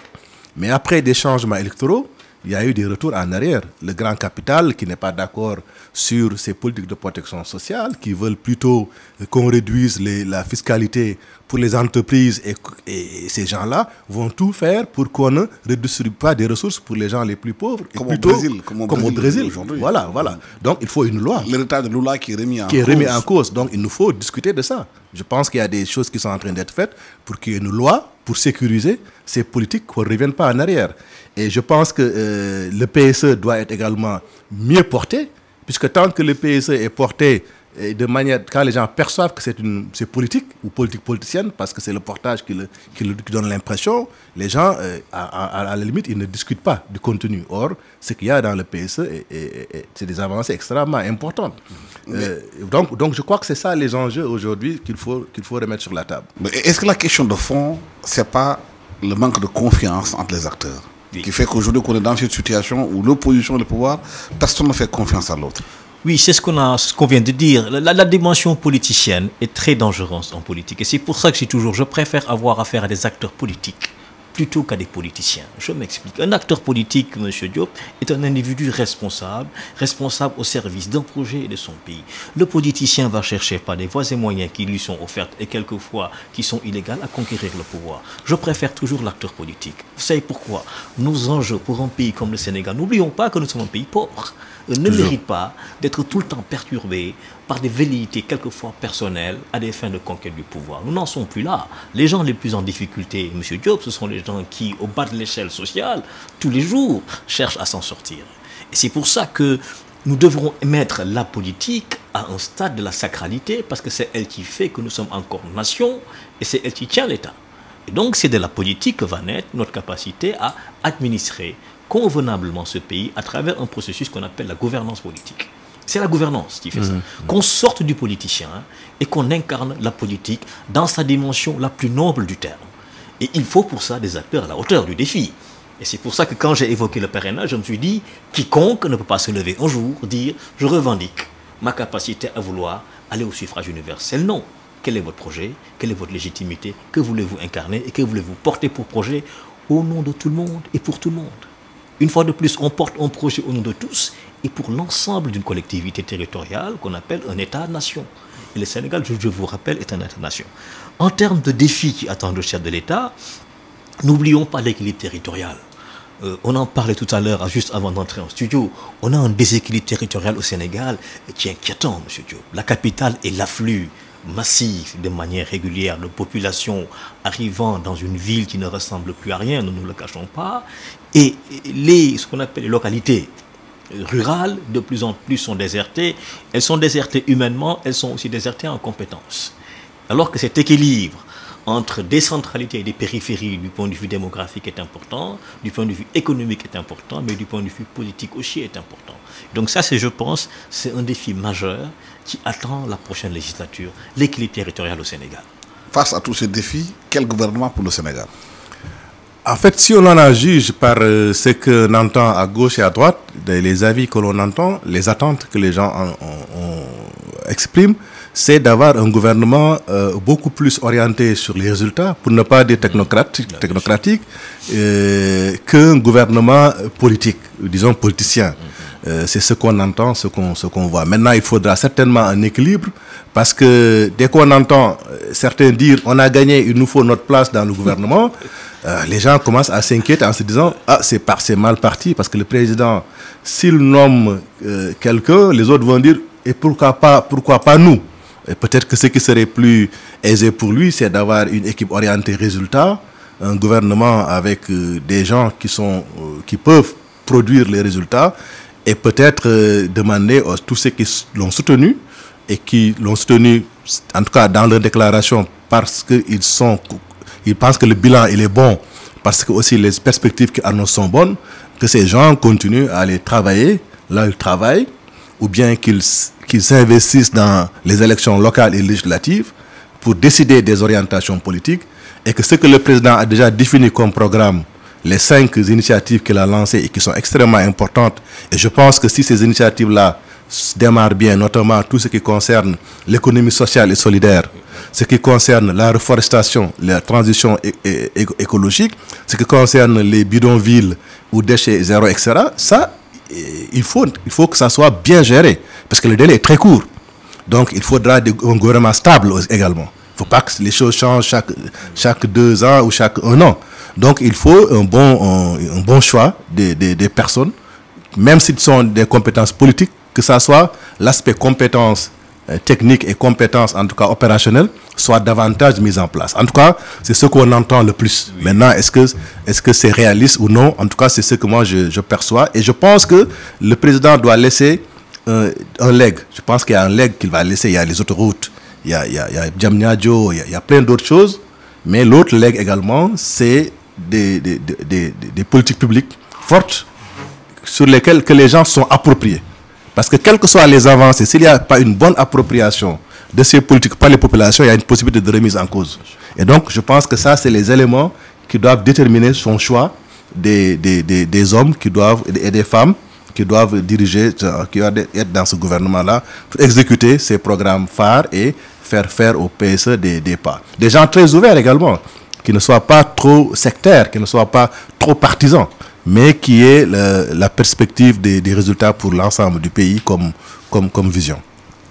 mais après des changements électoraux, il y a eu des retours en arrière. Le grand capital qui n'est pas d'accord sur ces politiques de protection sociale, qui veulent plutôt qu'on réduise la fiscalité pour les entreprises, et ces gens-là vont tout faire pour qu'on ne redistribue pas des ressources pour les gens les plus pauvres. Comme plutôt, au Brésil aujourd'hui. Voilà. Donc il faut une loi. L'héritage de Lula qui est remis en cause. Donc il nous faut discuter de ça. Je pense qu'il y a des choses qui sont en train d'être faites pour qu'il y ait une loi pour sécuriser ces politiques, qu'on ne revienne pas en arrière. Et je pense que le PSE doit être également mieux porté, puisque tant que le PSE est porté de manière, quand les gens perçoivent que c'est politique ou politicienne, parce que c'est le portage qui donne l'impression, les gens, à la limite, ils ne discutent pas du contenu. Or, ce qu'il y a dans le PSE, c'est des avancées extrêmement importantes. Donc, je crois que c'est ça les enjeux aujourd'hui qu'il faut remettre sur la table. Mais est-ce que la question de fond, ce n'est pas le manque de confiance entre les acteurs qui fait qu'aujourd'hui, on est dans cette situation où l'opposition et le pouvoir, personne ne fait confiance à l'autre? Oui, c'est ce qu'on vient de dire. La dimension politicienne est très dangereuse en politique. Et c'est pour ça que je préfère avoir affaire à des acteurs politiques plutôt qu'à des politiciens. Je m'explique. Un acteur politique, M. Diop, est un individu responsable au service d'un projet et de son pays. Le politicien va chercher par des voies et moyens qui lui sont offertes et quelquefois qui sont illégales à conquérir le pouvoir. Je préfère toujours l'acteur politique. Vous savez pourquoi? Nos enjeux pour un pays comme le Sénégal, n'oublions pas que nous sommes un pays pauvre, ne mérite pas d'être tout le temps perturbé par des velléités quelquefois personnelles à des fins de conquête du pouvoir. Nous n'en sommes plus là. Les gens les plus en difficulté, M. Diop, ce sont les gens qui, au bas de l'échelle sociale, tous les jours, cherchent à s'en sortir. Et c'est pour ça que nous devrons mettre la politique à un stade de la sacralité, parce que c'est elle qui fait que nous sommes encore nation, et c'est elle qui tient l'État. Et donc c'est de la politique que va naître notre capacité à administrer convenablement ce pays à travers un processus qu'on appelle la gouvernance politique. C'est la gouvernance qui fait ça. Qu'on sorte du politicien et qu'on incarne la politique dans sa dimension la plus noble du terme. Et il faut pour ça des acteurs à la hauteur du défi. Et c'est pour ça que quand j'ai évoqué le parrainage, je me suis dit, quiconque ne peut pas se lever un jour, dire, je revendique ma capacité à vouloir aller au suffrage universel. Non. Quel est votre projet? Quelle est votre légitimité? Que voulez-vous incarner? Et que voulez-vous porter pour projet au nom de tout le monde et pour tout le monde? Une fois de plus, on porte un projet au nom de tous et pour l'ensemble d'une collectivité territoriale qu'on appelle un État-nation. Et le Sénégal, je vous rappelle, est un État-nation. En termes de défis qui attendent le chef de l'État, n'oublions pas l'équilibre territorial. On en parlait tout à l'heure, juste avant d'entrer en studio. On a un déséquilibre territorial au Sénégal qui est inquiétant, M. Diop. La capitale est l'afflux massif de manière régulière de population arrivant dans une ville qui ne ressemble plus à rien, nous ne le cachons pas, et ce qu'on appelle les localités rurales de plus en plus sont désertées. Elles sont désertées humainement, elles sont aussi désertées en compétences. Alors que cet équilibre entre décentralité et des périphéries du point de vue démographique est important, du point de vue économique est important, mais du point de vue politique aussi est important. Donc ça, je pense, c'est un défi majeur qui attend la prochaine législature, l'équilibre territorial au Sénégal. Face à tous ces défis, quel gouvernement pour le Sénégal? En fait, si on en juge par ce qu'on entend à gauche et à droite, les avis que l'on entend, les attentes que les gens expriment, c'est d'avoir un gouvernement beaucoup plus orienté sur les résultats, pour ne pas dire technocratique, qu'un gouvernement politique, disons politicien. C'est ce qu'on entend, ce qu'on voit. Maintenant, il faudra certainement un équilibre, parce que dès qu'on entend certains dire on a gagné, il nous faut notre place dans le gouvernement, les gens commencent à s'inquiéter en se disant c'est mal parti, parce que le président, s'il nomme quelqu'un, les autres vont dire et pourquoi pas nous? Et peut-être que ce qui serait plus aisé pour lui, c'est d'avoir une équipe orientée résultat, un gouvernement avec des gens qui peuvent produire les résultats, et peut-être demander à tous ceux qui l'ont soutenu, et qui l'ont soutenu, en tout cas dans leur déclaration, parce qu'ils pensent que le bilan il est bon, parce que aussi les perspectives qui annoncent sont bonnes, que ces gens continuent à aller travailler, là ils travaillent, ou bien qu'ils s'investissent dans les élections locales et législatives pour décider des orientations politiques, et que ce que le président a déjà défini comme programme, les 5 initiatives qu'il a lancées et qui sont extrêmement importantes, et je pense que si ces initiatives-là démarre bien, notamment tout ce qui concerne l'économie sociale et solidaire, ce qui concerne la reforestation, la transition écologique, ce qui concerne les bidonvilles ou déchets zéro, etc., ça, il faut que ça soit bien géré, parce que le délai est très court. Donc, il faudra un gouvernement stable également. Il ne faut pas que les choses changent chaque 2 ans ou chaque 1 an. Donc, il faut un bon choix des personnes, même s'ils sont des compétences politiques, que ce soit l'aspect compétences techniques et compétences, en tout cas opérationnelles, soit davantage mis en place. En tout cas, c'est ce qu'on entend le plus. Oui. Maintenant, est-ce que c'est réaliste ou non? En tout cas, c'est ce que moi je perçois. Et je pense que le président doit laisser un legs. Je pense qu'il y a un legs qu'il va laisser. Il y a les autoroutes, il y a Diamniadio, il y a plein d'autres choses. Mais l'autre legs également, c'est des politiques publiques fortes sur lesquelles que les gens sont appropriés. Parce que quelles que soient les avancées, s'il n'y a pas une bonne appropriation de ces politiques par les populations, il y a une possibilité de remise en cause. Et donc, je pense que ça, c'est les éléments qui doivent déterminer son choix des hommes qui doivent, et des femmes qui doivent diriger, qui doivent être dans ce gouvernement-là, pour exécuter ces programmes phares et faire au PSE des pas. Des gens très ouverts également, qui ne soient pas trop sectaires, qui ne soient pas trop partisans, mais qui est la perspective des résultats pour l'ensemble du pays comme vision.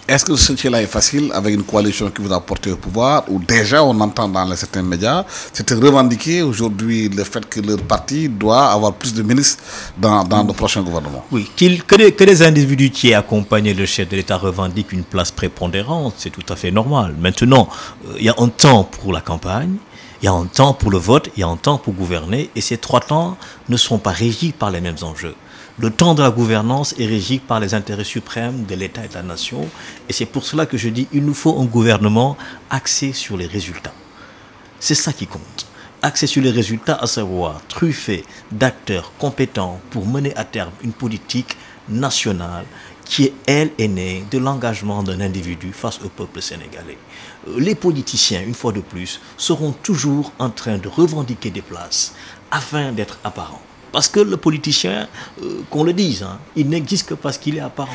Est-ce que ce là est facile avec une coalition qui vous a porté au pouvoir, ou déjà on entend dans certains médias, c'était revendiqué aujourd'hui le fait que leur parti doit avoir plus de ministres dans le prochain gouvernement? Oui, que les individus qui accompagnent le chef de l'État revendiquent une place prépondérante, c'est tout à fait normal. Maintenant, il y a un temps pour la campagne, il y a un temps pour le vote, il y a un temps pour gouverner, et ces 3 temps ne sont pas régis par les mêmes enjeux. Le temps de la gouvernance est régi par les intérêts suprêmes de l'État et de la nation, et c'est pour cela que je dis qu'il nous faut un gouvernement axé sur les résultats. C'est ça qui compte. Axé sur les résultats, à savoir truffé d'acteurs compétents pour mener à terme une politique nationale qui, elle, est née de l'engagement d'un individu face au peuple sénégalais. Les politiciens, une fois de plus, seront toujours en train de revendiquer des places afin d'être apparents. Parce que le politicien, qu'on le dise, hein, il n'existe que parce qu'il est apparent.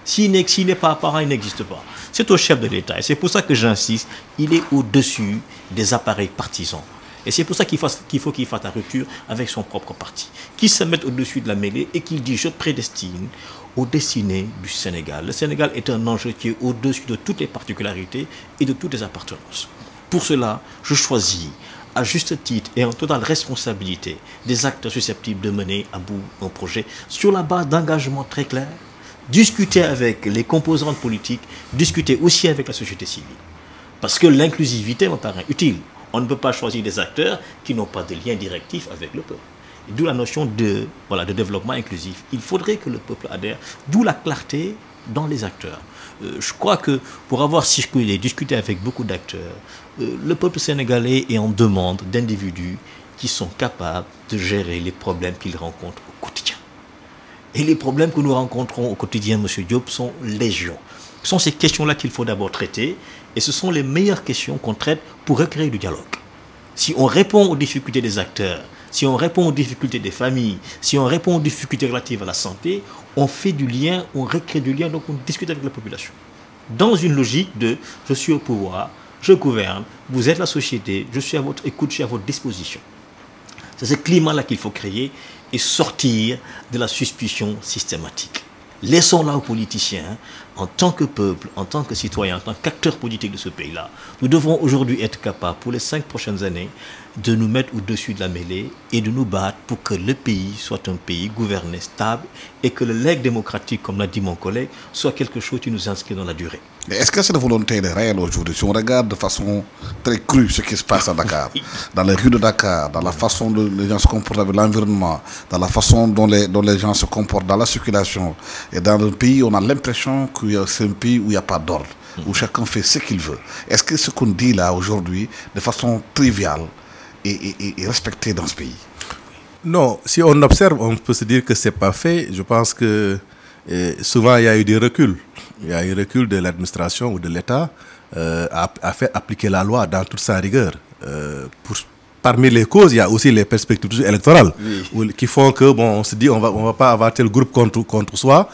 S'il n'est pas apparent, il n'existe pas. C'est au chef de l'État. Et c'est pour ça que j'insiste, il est au-dessus des appareils partisans. Et c'est pour ça qu'il faut qu'il fasse la rupture avec son propre parti. Qu'il se mette au-dessus de la mêlée et qu'il dise « je prédestine aux destinées du Sénégal ». Le Sénégal est un enjeu qui est au-dessus de toutes les particularités et de toutes les appartenances. Pour cela, je choisis à juste titre et en totale responsabilité des acteurs susceptibles de mener à bout un projet sur la base d'engagements très clairs, discuter avec les composantes politiques, discuter aussi avec la société civile. Parce que l'inclusivité me paraît utile. On ne peut pas choisir des acteurs qui n'ont pas de lien directif avec le peuple. D'où la notion de développement inclusif. Il faudrait que le peuple adhère, d'où la clarté dans les acteurs. Je crois que pour avoir circulé, discuté avec beaucoup d'acteurs, le peuple sénégalais est en demande d'individus qui sont capables de gérer les problèmes qu'ils rencontrent au quotidien. Et les problèmes que nous rencontrons au quotidien, M. Diop, sont légion. Ce sont ces questions-là qu'il faut d'abord traiter, et ce sont les meilleures questions qu'on traite pour recréer du dialogue. Si on répond aux difficultés des acteurs, si on répond aux difficultés des familles, si on répond aux difficultés relatives à la santé, on fait du lien, on recrée du lien, donc on discute avec la population. Dans une logique de « je suis au pouvoir, je gouverne, vous êtes la société, je suis à votre écoute, je suis à votre disposition ». C'est ce climat-là qu'il faut créer et sortir de la suspicion systématique. Laissons-la aux politiciens, en tant que peuple, en tant que citoyen, en tant qu'acteurs politiques de ce pays-là. Nous devons aujourd'hui être capables, pour les 5 prochaines années, de nous mettre au-dessus de la mêlée et de nous battre pour que le pays soit un pays gouverné, stable, et que le legs démocratique, comme l'a dit mon collègue, soit quelque chose qui nous inscrit dans la durée. Est-ce que cette volonté est réelle aujourd'hui? Si on regarde de façon très crue ce qui se passe à Dakar, dans les rues de Dakar, dans la façon dont les gens se comportent avec l'environnement, dans la façon dont les gens se comportent dans la circulation, et dans le pays, on a l'impression que c'est un pays où il n'y a pas d'ordre, où chacun fait ce qu'il veut. Est-ce que ce qu'on dit là aujourd'hui, de façon triviale, est respecté dans ce pays? Non, si on observe, on peut se dire que ce n'est pas fait. Je pense que souvent il y a eu des reculs. Il y a eu recul de l'administration ou de l'État à faire appliquer la loi dans toute sa rigueur. Parmi les causes, il y a aussi les perspectives électorales qui font que, bon, on se dit on va pas avoir tel groupe contre soi.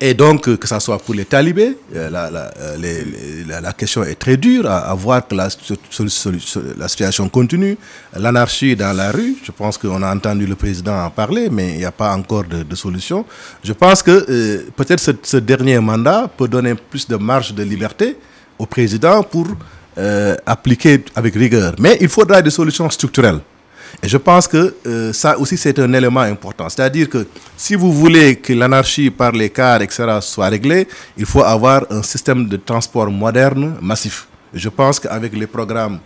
Et donc, que ça soit pour les talibés, la question est très dure à voir que la situation continue. L'anarchie dans la rue, je pense qu'on a entendu le président en parler, mais il n'y a pas encore de solution. Je pense que peut-être ce dernier mandat peut donner plus de marge de liberté au président pour appliquer avec rigueur. Mais il faudra des solutions structurelles. Et je pense que ça aussi, c'est un élément important. C'est-à-dire que si vous voulez que l'anarchie par les cars, etc., soit réglée, il faut avoir un système de transport moderne, massif. Et je pense qu'avec les programmes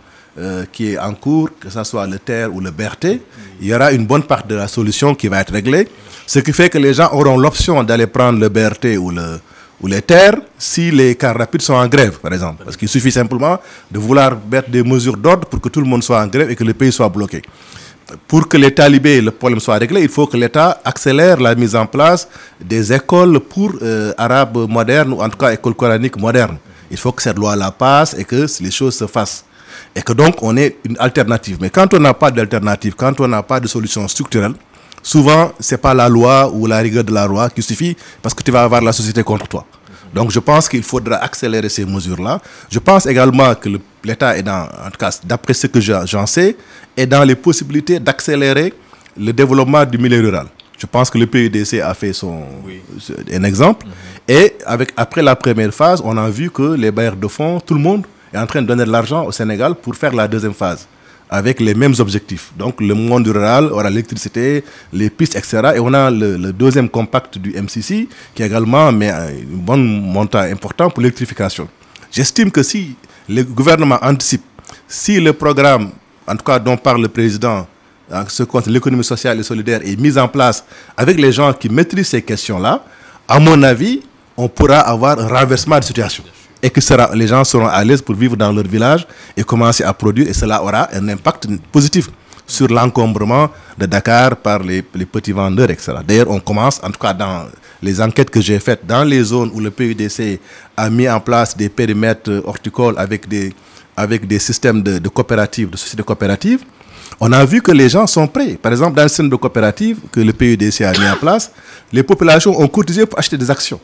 qui est en cours, que ce soit le TER ou le BRT, il y aura une bonne part de la solution qui va être réglée. Ce qui fait que les gens auront l'option d'aller prendre le BRT ou les TER si les cars rapides sont en grève, par exemple. Parce qu'il suffit simplement de vouloir mettre des mesures d'ordre pour que tout le monde soit en grève et que le pays soit bloqué. Pour que les talibés, le problème soit réglé, il faut que l'État accélère la mise en place des écoles pour arabes modernes, ou en tout cas écoles coraniques modernes. Il faut que cette loi-là passe et que les choses se fassent. Et que donc on ait une alternative. Mais quand on n'a pas d'alternative, quand on n'a pas de solution structurelle, souvent, ce n'est pas la loi ou la rigueur de la loi qui suffit parce que tu vas avoir la société contre toi. Donc je pense qu'il faudra accélérer ces mesures-là. Je pense également que l'État est dans, en tout cas d'après ce que j'en sais, est dans les possibilités d'accélérer le développement du milieu rural. Je pense que le PUDC a fait un exemple. Et après la première phase, on a vu que les bailleurs de fonds, tout le monde est en train de donner de l'argent au Sénégal pour faire la deuxième phase, avec les mêmes objectifs. Donc le monde rural aura l'électricité, les pistes, etc. Et on a le deuxième compact du MCC qui également met un bon montant important pour l'électrification. J'estime que si le gouvernement anticipe, si le programme, en tout cas dont parle le président, ce contre l'économie sociale et solidaire est mis en place avec les gens qui maîtrisent ces questions-là, à mon avis, on pourra avoir un renversement de situation. Et que les gens seront à l'aise pour vivre dans leur village et commencer à produire. Et cela aura un impact positif sur l'encombrement de Dakar par les petits vendeurs, etc. D'ailleurs, on commence, en tout cas dans les enquêtes que j'ai faites, dans les zones où le PUDC a mis en place des périmètres horticoles avec des systèmes de coopératives, de sociétés coopératives, on a vu que les gens sont prêts. Par exemple, dans le système de coopératives que le PUDC a mis en place, les populations ont cotisé pour acheter des actions.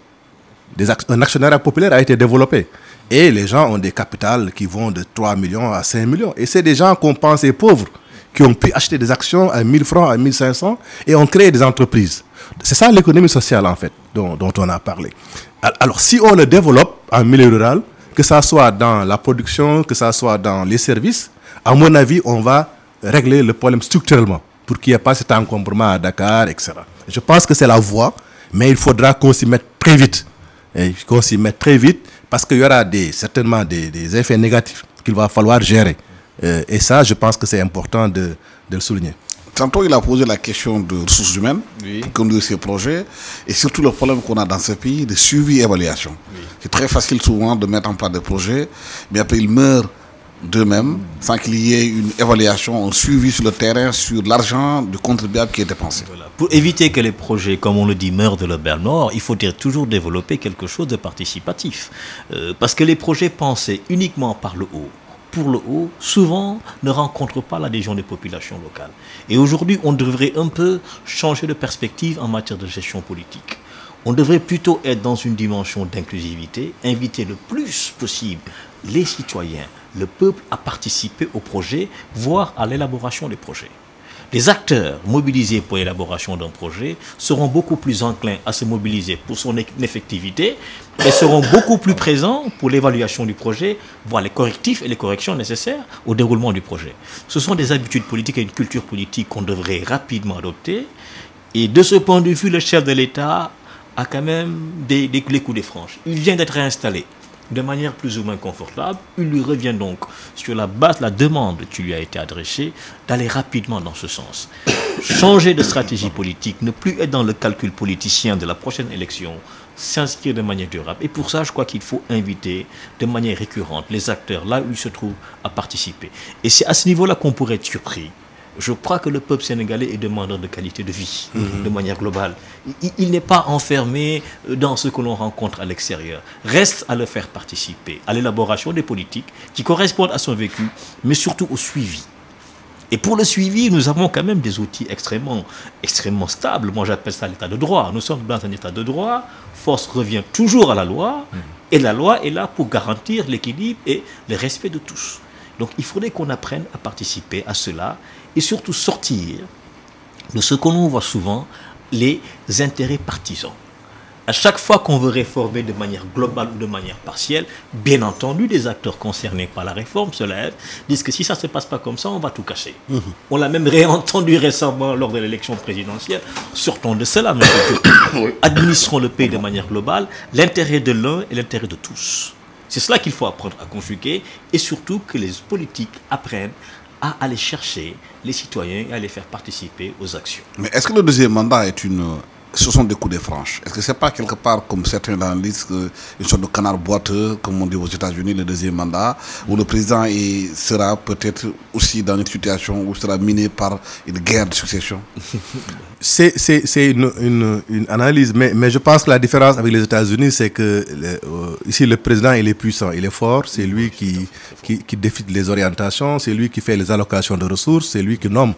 Un actionnariat populaire a été développé. Et les gens ont des capitales qui vont de 3 millions à 5 millions. Et c'est des gens qu'on pensait pauvres, qui ont pu acheter des actions à 1000 francs, à 1500, et ont créé des entreprises. C'est ça l'économie sociale, en fait, dont on a parlé. Alors, si on le développe en milieu rural, que ça soit dans la production, que ça soit dans les services, à mon avis, on va régler le problème structurellement, pour qu'il n'y ait pas cet encombrement à Dakar, etc. Je pense que c'est la voie, mais il faudra qu'on s'y mette très vite. Et qu'on s'y mette très vite parce qu'il y aura certainement des effets négatifs qu'il va falloir gérer. Et ça, je pense que c'est important de le souligner. Tantôt, il a posé la question de ressources humaines pour conduire ces projets et surtout le problème qu'on a dans ce pays de suivi et évaluation. C'est très facile souvent de mettre en place des projets, mais après ils meurent d'eux-mêmes sans qu'il y ait une évaluation, un suivi sur le terrain sur l'argent du contribuable qui est dépensé. Voilà. Pour éviter que les projets, comme on le dit, meurent de leur belle mort, il faut toujours développer quelque chose de participatif. Parce que les projets pensés uniquement par le haut, pour le haut, souvent ne rencontrent pas l'adhésion des populations locales. Et aujourd'hui, on devrait un peu changer de perspective en matière de gestion politique. On devrait plutôt être dans une dimension d'inclusivité, inviter le plus possible les citoyens, le peuple à participer au projet, voire à l'élaboration des projets. Les acteurs mobilisés pour l'élaboration d'un projet seront beaucoup plus enclins à se mobiliser pour son effectivité et seront beaucoup plus présents pour l'évaluation du projet, voire les correctifs et les corrections nécessaires au déroulement du projet. Ce sont des habitudes politiques et une culture politique qu'on devrait rapidement adopter. Et de ce point de vue, le chef de l'État a quand même les coups des franches. Il vient d'être réinstallé de manière plus ou moins confortable. Il lui revient donc, sur la base de la demande qui lui a été adressée, d'aller rapidement dans ce sens. Changer de stratégie politique, ne plus être dans le calcul politicien de la prochaine élection, s'inscrire de manière durable. Et pour ça, je crois qu'il faut inviter de manière récurrente les acteurs là où ils se trouvent à participer. Et c'est à ce niveau-là qu'on pourrait être surpris. Je crois que le peuple sénégalais est demandeur de qualité de vie, de manière globale. Il n'est pas enfermé dans ce que l'on rencontre à l'extérieur. Reste à le faire participer à l'élaboration des politiques qui correspondent à son vécu, mais surtout au suivi. Et pour le suivi, nous avons quand même des outils extrêmement stables. Moi, j'appelle ça l'état de droit. Nous sommes dans un état de droit. Force revient toujours à la loi. Et la loi est là pour garantir l'équilibre et le respect de tous. Donc, il faudrait qu'on apprenne à participer à cela et surtout sortir de ce que l'on voit souvent, les intérêts partisans. À chaque fois qu'on veut réformer de manière globale ou de manière partielle, bien entendu, les acteurs concernés par la réforme se lèvent, disent que si ça ne se passe pas comme ça, on va tout casser. On l'a même réentendu récemment lors de l'élection présidentielle. Sortons de cela, mais administrons le pays de manière globale, l'intérêt de l'un et l'intérêt de tous. C'est cela qu'il faut apprendre à conjuguer et surtout que les politiques apprennent à aller chercher les citoyens et à les faire participer aux actions. Mais est-ce que le deuxième mandat ce sont des coups de franche? Est-ce que ce n'est pas quelque part, comme certains l'analysent, une sorte de canard boiteux, comme on dit aux États-Unis, le deuxième mandat, où le président sera peut-être aussi dans une situation où il sera miné par une guerre de succession? C'est une analyse, mais je pense que la différence avec les États-Unis, c'est que ici le président il est puissant, il est fort, c'est lui qui décide les orientations, c'est lui qui fait les allocations de ressources, c'est lui qui nomme.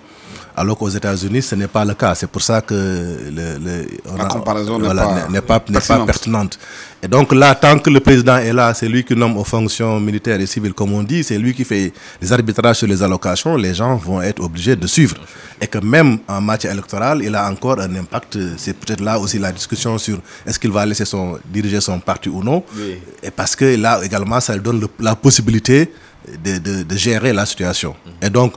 Alors qu'aux États-Unis, ce n'est pas le cas. C'est pour ça que la comparaison n'est pas pertinente. Et donc là, tant que le président est là, c'est lui qui nomme aux fonctions militaires et civiles, comme on dit, c'est lui qui fait les arbitrages sur les allocations, les gens vont être obligés de suivre. Et que même en matière électorale, il a encore un impact. C'est peut-être là aussi la discussion sur est-ce qu'il va laisser diriger son parti ou non. Oui. Et parce que là également, ça lui donne la possibilité de gérer la situation. Et donc,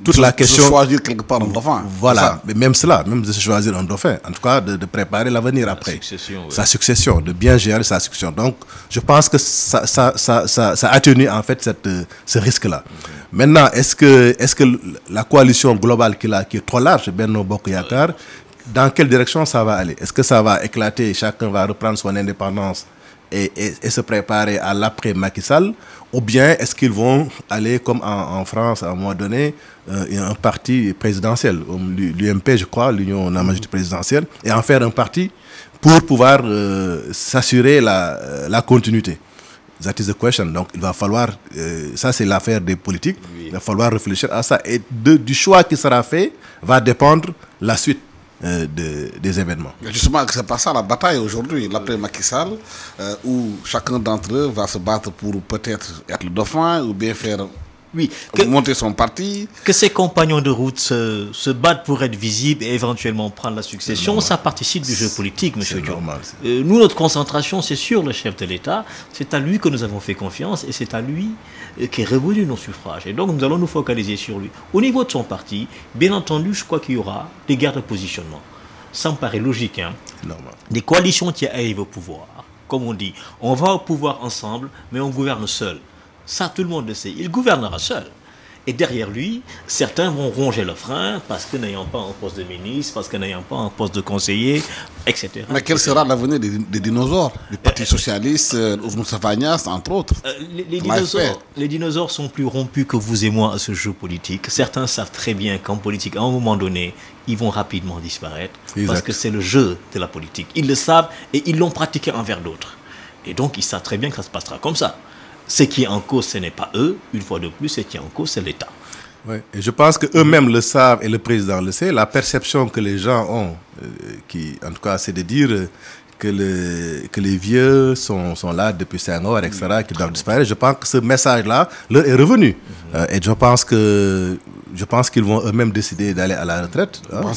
toute la question de choisir quelque part un dauphin. Voilà, mais même cela, même de se choisir un dauphin, en tout cas de préparer l'avenir après. Sa succession, de bien gérer sa succession. Donc, je pense que ça atténue en fait ce risque-là. Maintenant, est-ce que la coalition globale qui est trop large, Benno Bokk Yakaar, dans quelle direction ça va aller? Est-ce que ça va éclater, chacun va reprendre son indépendance et se préparer à l'après Macky Sall, ou bien est-ce qu'ils vont aller comme en France à un moment donné, un parti présidentiel, l'UMP je crois, l'Union de la majorité présidentielle, et en faire un parti pour pouvoir s'assurer la continuité. That is the question. Donc il va falloir, ça c'est l'affaire des politiques, il va falloir réfléchir à ça. Et du choix qui sera fait va dépendre la suite des événements. Justement, c'est pas ça la bataille aujourd'hui, l'après Macky Sall, où chacun d'entre eux va se battre pour peut-être être le dauphin ou bien faire monter son parti. Que ses compagnons de route se battent pour être visibles et éventuellement prendre la succession, ça participe du jeu politique, M. Diop. Nous, notre concentration, c'est sur le chef de l'État. C'est à lui que nous avons fait confiance et c'est à lui qu'est revenu nos suffrages. Et donc, nous allons nous focaliser sur lui. Au niveau de son parti, bien entendu, je crois qu'il y aura des guerres de positionnement. Ça me paraît logique. Hein. Des coalitions qui arrivent au pouvoir. Comme on dit, on va au pouvoir ensemble, mais on gouverne seul. Ça, tout le monde le sait. Il gouvernera seul. Et derrière lui, certains vont ronger le frein parce que n'ayant pas un poste de ministre, parce que n'ayant pas un poste de conseiller, etc. Mais quel sera l'avenir des dinosaures, du Parti socialiste, Moustapha Niasse, entre autres? Les dinosaures sont plus rompus que vous et moi à ce jeu politique. Certains savent très bien qu'en politique, à un moment donné, ils vont rapidement disparaître. Exact. Parce que c'est le jeu de la politique. Ils le savent et ils l'ont pratiqué envers d'autres. Et donc, ils savent très bien que ça se passera comme ça. Ce qui est en cause, ce n'est pas eux, une fois de plus, ce qui est en cause, c'est l'État. Oui. Et je pense qu'eux-mêmes le savent et le président le sait. La perception que les gens ont, en tout cas, c'est de dire que les vieux sont là depuis 5 ans, etc., qui doivent disparaître. Je pense que ce message-là leur est revenu. Et je pense qu'ils vont eux-mêmes décider d'aller à la retraite. Hein.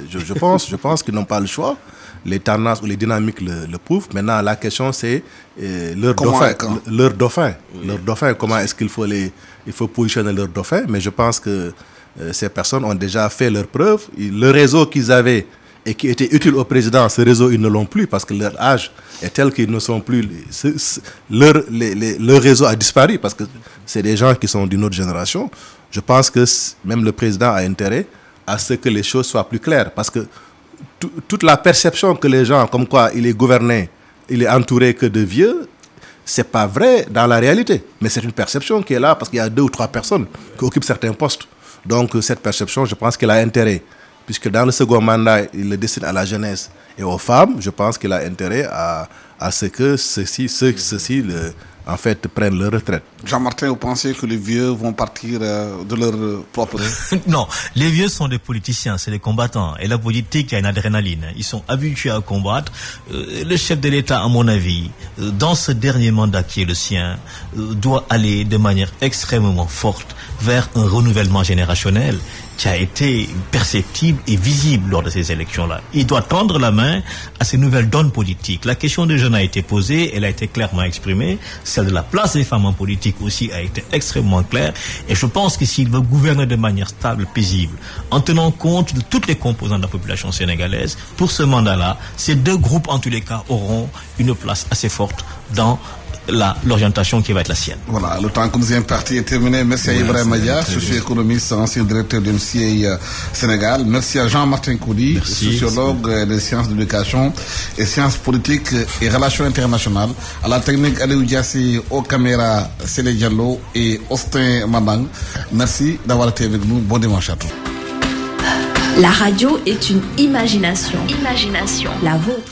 Je pense qu'ils n'ont pas le choix. Les tendances ou les dynamiques le prouvent. Maintenant, la question, c'est leur dauphin. Leur dauphin, comment est-ce qu'il faut positionner leur dauphin. Mais je pense que ces personnes ont déjà fait leurs preuves. Le réseau qu'ils avaient et qui était utile au président, ce réseau, ils ne l'ont plus parce que leur âge est tel qu'ils ne sont plus... Leur réseau a disparu parce que c'est des gens qui sont d'une autre génération. Je pense que même le président a intérêt à ce que les choses soient plus claires parce que toute la perception que les gens, comme quoi il est gouverné, il est entouré que de vieux, c'est pas vrai dans la réalité. Mais c'est une perception qui est là parce qu'il y a 2 ou 3 personnes qui occupent certains postes. Donc cette perception, je pense qu'elle a intérêt. Puisque dans le second mandat, il le destine à la jeunesse et aux femmes, je pense qu'il a intérêt à ce que ceux-ci en fait, prennent leur retraite. Jean-Martin, vous pensez que les vieux vont partir de leur propre... Non, les vieux sont des politiciens, c'est des combattants. Et la politique, il y a une adrénaline. Ils sont habitués à combattre. Le chef de l'État, à mon avis, dans ce dernier mandat qui est le sien, doit aller de manière extrêmement forte vers un renouvellement générationnel qui a été perceptible et visible lors de ces élections-là. Il doit tendre la main à ces nouvelles donnes politiques. La question des jeunes a été posée, elle a été clairement exprimée. Celle de la place des femmes en politique aussi a été extrêmement claire. Et je pense que s'il veut gouverner de manière stable, paisible, en tenant compte de toutes les composantes de la population sénégalaise, pour ce mandat-là, ces deux groupes, en tous les cas, auront une place assez forte dans l'orientation qui va être la sienne. Voilà, le temps que nous ayons parti est terminé. Merci à Ibrahima Dia, socio-économiste, ancien directeur de MCA Sénégal. Merci à Jean-Martin Coly, sociologue des sciences de l'éducation et sciences politiques et relations internationales. À la technique, Aliou Diassi, aux caméras, Célé Diallo et Austin Mandang. Merci d'avoir été avec nous. Bon dimanche à tous. La radio est une imagination. La vôtre.